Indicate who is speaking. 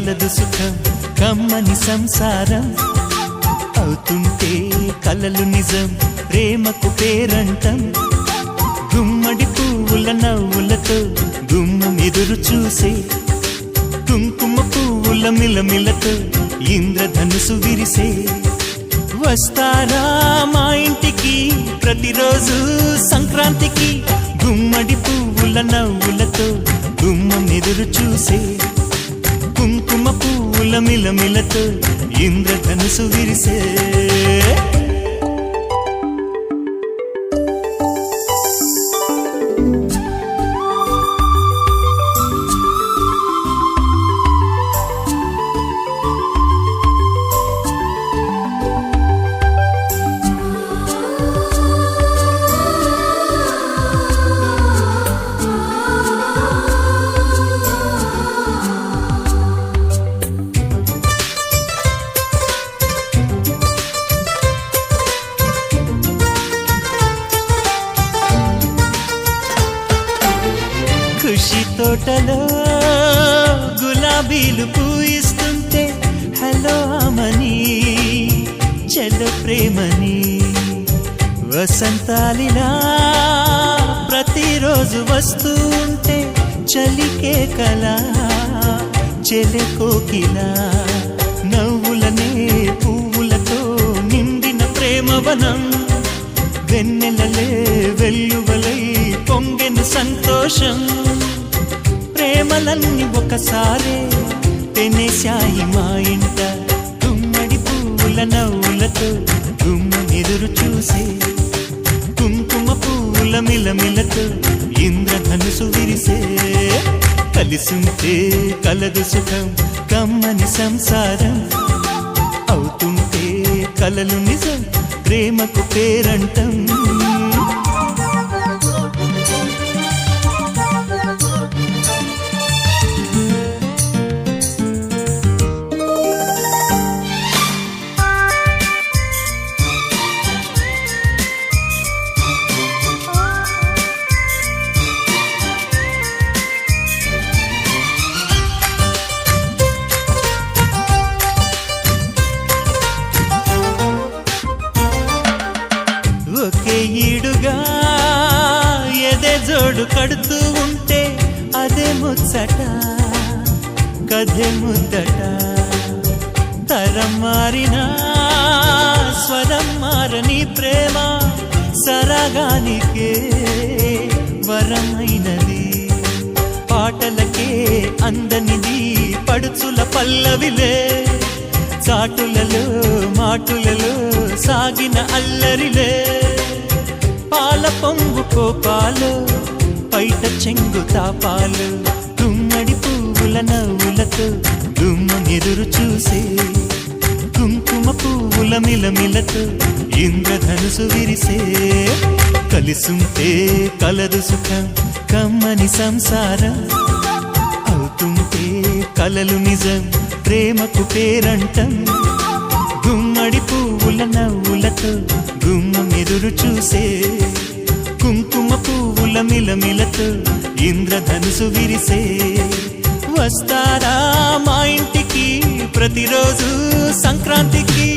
Speaker 1: కలదు సుఖం కమ్మని సంసారం అవుతుంటే కలలు నిజం ప్రేమకు పేరంటం గుమ్మడి పువ్వుల నవ్వులతో గుమ్మం ఎదురు చూసే కుంకుమ పువ్వుల మిలమిలతో ఇంద్రధనుసు విరిసే వస్తారా మా ఇంటికి ప్రతిరోజు సంక్రాంతికి గుమ్మడి పువ్వుల నవ్వులతో గుమ్మం ఎదురు చూసే కుంకుమ పువ్వుల మిలమిలతో ఇంద్రధనుసు విరిసే ఖుషి తోటలో గులాబీలు పూయిస్తుంటే హలో అమని చెల్లు ప్రేమని వసంతాలిలా ప్రతిరోజు వస్తూ ఉంటే చలికే కలా చెలె కోకిలా నవ్వులనే పువ్వులతో నిండిన ప్రేమవనం వెన్నెలలే వెల్లువలై పొంగెను సంతోషం ప్రేమలన్నీ ఒకసారే పెనేశాయి మా ఇంట గుమ్మడి పువ్వుల నవ్వులతో గుమ్మం ఎదురు చూసే కుంకుమ పువ్వుల మిలమిలతో ఇంద్రధనుసు విరిసే కలిసుంటే కలదు సుఖం కమ్మని సంసారం అవుతుంటే కలలు నిజం ప్రేమకు పేరంటం ఒకే ఈడుగా ఎదే జోడు కడుతూ ఉంటే అదే ముచ్చట కథే ముద్దట తరం మారినా స్వరం మారని ప్రేమ సరగానికే వరమైనది పాటలకే అందనిది పడుచుల పల్లవిలే చాటులలో మాటులలో సాగిన అల్లరిలే పాల పొంగు కోపాలు పైట చెంగు తాపాలు గుమ్మడి పువ్వుల నవ్వులతో గుమ్మం ఎదురు చూసే కుంకుమ పువ్వుల మిలమిలతో ఇంద్రధనుసు విరిసే కలిసుంటే కలదు సుఖం కమ్మని సంసారం అవుతుంటే కలలు నిజం ప్రేమకు పేరంటం గుమ్మడి పువ్వుల నవ్వులతో గుమ్మం ఎదురు చూసే కుంకుమ పువ్వుల మిలమిలతో ఇంద్రధనుసు విరిసే వస్తారా మా ఇంటికి ప్రతిరోజు సంక్రాంతికి